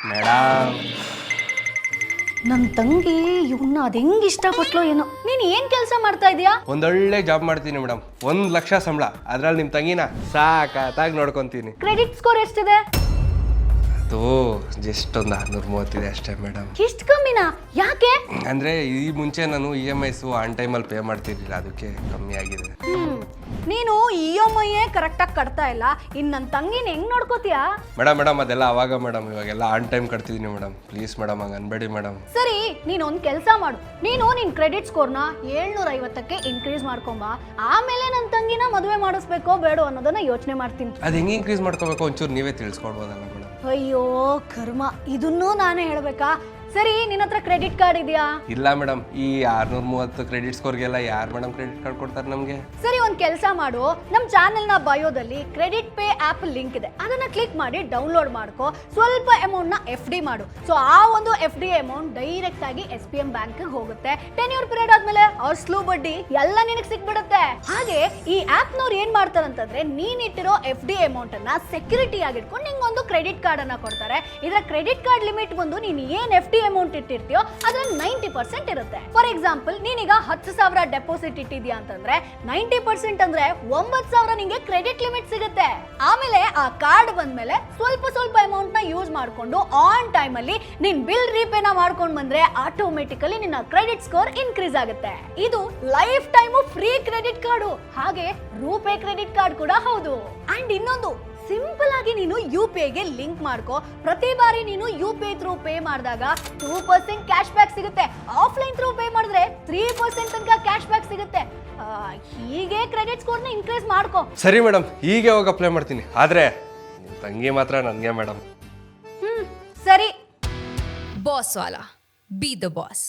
Madam ನನ್ನ ತಂಗಿ ಇವನ್ನ ಅದು ಹೆಂಗ್ ಇಷ್ಟಪಟ್ಲೋ ಏನೋ. ನೀನ್ ಏನ್ ಕೆಲಸ ಮಾಡ್ತಾ ಇದೀಯಾ? ಒಂದೊಳ್ಳೆ ಜಾಬ್ ಮಾಡ್ತೀನಿ ಮೇಡಮ್, 1,00,000 ಸಂಬಳ. ಅದ್ರಲ್ಲಿ ನಿಮ್ಮ ತಂಗಿನ ಸಾಕಾಗಿ ನೋಡ್ಕೊಂತೀನಿ. ಕ್ರೆಡಿಟ್ ಸ್ಕೋರ್ ಎಷ್ಟಿದೆ? ಅದು ಜಸ್ಟ್ ಒಂದು 630 ಅಷ್ಟೇ ಮೇಡಮ್. ಇಷ್ಟು ಕಮ್ಮಿನಾ? ಯಾಕೆ? ಅಂದರೆ ಈ ಮುಂಚೆ ನಾನು EMIs ಆನ್ ಟೈಮಲ್ಲಿ ಪೇ ಮಾಡ್ತಿರ್ಲಿಲ್ಲ, ಅದಕ್ಕೆ ಕಮ್ಮಿ ಆಗಿದೆ. ನೀನು EMI ಕರೆಕ್ಟಾಗಿ ಕಟ್ತಾ ಇಲ್ಲ, ಇನ್ನು ನನ್ನ ತಂಗಿನ ಹೆಂಗ್ ನೋಡ್ಕೋತೀಯಾ? ಮೇಡಮ್ ಅದೆಲ್ಲ ಅವಾಗ ಮೇಡಮ್, ಇವಾಗೆಲ್ಲ ಆನ್ ಟೈಮ್ ಕಟ್ತಿದ್ದೀನಿ ಮೇಡಮ್. ಪ್ಲೀಸ್ ಮೇಡಮ್ ಹಂಗೆ ಅನ್ಬೇಡಿ ಮೇಡಮ್. ಸರಿ, ನೀನು ಒಂದು ಕೆಲಸ ಮಾಡು. ನೀನು ನಿನ್ನ ಕ್ರೆಡಿಟ್ ಸ್ಕೋರ್ನ 750ಕ್ಕೆ ಇನ್ಕ್ರೀಸ್ ಮಾಡ್ಕೊಂಬ. ಆಮೇಲೆ ನನ್ನ ತಂಗಿನ ಮದುವೆ ಮಾಡಿಸ್ಬೇಕೋ ಬೇಡೋ ಅನ್ನೋದನ್ನ ಯೋಚನೆ ಮಾಡ್ತೀನಿ. ಅದು ಹೆಂಗೆ ಇನ್ಕ್ರೀಸ್ ಮಾಡ್ಕೋಬೇಕು ಒಂಚೂರು ನೀವೇ ತಿಳಿಸ್ಕೊಡ್ಬೋದಲ್ಲ ಮೇಡಮ್? ಅಯ್ಯೋ ಕರ್ಮ, ಇದನ್ನೂ ನಾನೇ ಹೇಳ್ಬೇಕಾ? ಸರಿ, ನಿನ್ನ ಹತ್ರ ಕ್ರೆಡಿಟ್ ಕಾರ್ಡ್ ಇದೆಯಾ? ಇಲ್ಲ ಮೇಡಮ್, ಈ 630 ಕ್ರೆಡಿಟ್ ಸ್ಕೋರ್ಗೆಲ್ಲ ಯಾರು ಮೇಡಮ್ ಕ್ರೆಡಿಟ್ ಕಾರ್ಡ್ ಕೊಡ್ತಾರೆ ನಮಗೆ? ಸರಿ, ಒಂದು ಕೆಲಸ ಮಾಡು. ನಮ್ಮ ಚಾನೆಲ್ನ ಬಯೋದಲ್ಲಿ ಕ್ರೆಡಿಟ್ ಪೇ ಆ್ಯಪ್ ಲಿಂಕ್ ಇದೆ, ಅದನ್ನ ಕ್ಲಿಕ್ ಮಾಡಿ ಡೌನ್ಲೋಡ್ ಮಾಡ್ಕೋ. ಸ್ವಲ್ಪ ಅಮೌಂಟ್ನ FD ಮಾಡು. ಸೊ ಆ ಒಂದು FD ಅಮೌಂಟ್ ಡೈರೆಕ್ಟ್ ಆಗಿ SBM ಬ್ಯಾಂಕ್ಗೆ ಹೋಗುತ್ತೆ. 10 ಇಯರ್ ಪೀರಿಯಡ್ ಆದ್ಮೇಲೆ ಅಸ್ಲು ಬಡ್ಡಿ ಎಲ್ಲ ನಿನಗೆ ಸಿಕ್ಬಿಡುತ್ತೆ. ಹಾಗೆ ಈ ಆ್ಯಪ್ನವ್ರು ಏನ್ ಮಾಡ್ತಾರಂತಂದ್ರೆ, ನೀನಿಟ್ಟಿರೋ FD ಅಮೌಂಟ್ ಅನ್ನ ಸೆಕ್ಯೂರಿಟಿ ಆಗಿ ಇಟ್ಕೊಂಡು ನಿಂಗೊಂದು ಕ್ರೆಡಿಟ್ ಕಾರ್ಡ್ ಅನ್ನ ಕೊಡ್ತಾರೆ. ಇದರ ಕ್ರೆಡಿಟ್ ಕಾರ್ಡ್ ಲಿಮಿಟ್ ಬಂದು ನೀನು ಏನ್ FD ಅಮೌಂಟ್ ಇಟ್ಟಿರ್ತೀಯೋ ಅದ್ರ 90% ಇರುತ್ತೆ. ಫಾರ್ ಎಕ್ಸಾಂಪಲ್, ನೀನೀಗ 10,000 ಡೆಪಾಸಿಟ್ ಇಟ್ಟಿದ್ಯಾ ಅಂತಂದ್ರೆ 90% ಅಂದ್ರೆ 9,000 ನಿಂಗೆ ಕ್ರೆಡಿಟ್ ಲಿಮಿಟ್ ಸಿಗುತ್ತೆ. ಆಮೇಲೆ ಆ ಕಾರ್ಡ್ ಬಂದ್ಮೇಲೆ ಸ್ವಲ್ಪ ಅಮೌಂಟ್ ನ ಯೂಸ್ ಮಾಡ್ಕೊಂಡು ಆನ್ ಟೈಮ್ ಅಲ್ಲಿ ನಿನ್ ಬಿಲ್ ರೀಪೇನ ಮಾಡ್ಕೊಂಡು ಬಂದ್ರೆ ಆಟೋಮೆಟಿಕಲಿ ನಿನ್ನ ಕ್ರೆಡಿಟ್ ಸ್ಕೋರ್ ಇನ್ಕ್ರೀಸ್ ಆಗುತ್ತೆ. ಇದು life time free credit card, ಹಾಗೆ ರೂಪೇ ಕ್ರೆಡಿಟ್ ಕಾರ್ಡ್ ಕೂಡ ಹೌದು. ಅಂಡ್ ಇನ್ನೊಂದು, ಸಿಂಪಲ್ ಆಗಿ ನೀನು UPIಗೆ ಲಿಂಕ್ ಮಾಡ್ಕೋ. ಪ್ರತಿ ಬಾರಿ ನೀನು UPI ಥ್ರೂ ಪೇ ಮಾಡಿದಾಗ 2% ಕ್ಯಾಶ್ ಬ್ಯಾಕ್ ಸಿಗುತ್ತೆ. ಆಫ್ಲೈನ್ ಥ್ರೂ ಪೇ ಮಾಡಿದ್ರೆ 3% ತನಕ ಕ್ಯಾಶ್ ಬ್ಯಾಕ್ ಸಿಗುತ್ತೆ. ಹೀಗೆ ಕ್ರೆಡಿಟ್ ಸ್ಕೋರ್ನ ಇನ್ಕ್ರೀಸ್ ಮಾಡ್ಕೋ. ಸರಿ ಮೇಡಮ್, ಹೀಗೆ ಹೋಗಿ ಅಪ್ಲೈ ಮಾಡ್ತೀನಿ. ಆದರೆ ನಿಮ್ಮ ತಂಗಿ ಮಾತ್ರ ನನಗೆ ಮೇಡಮ್. ಸರಿ. Boss Vala, B the boss.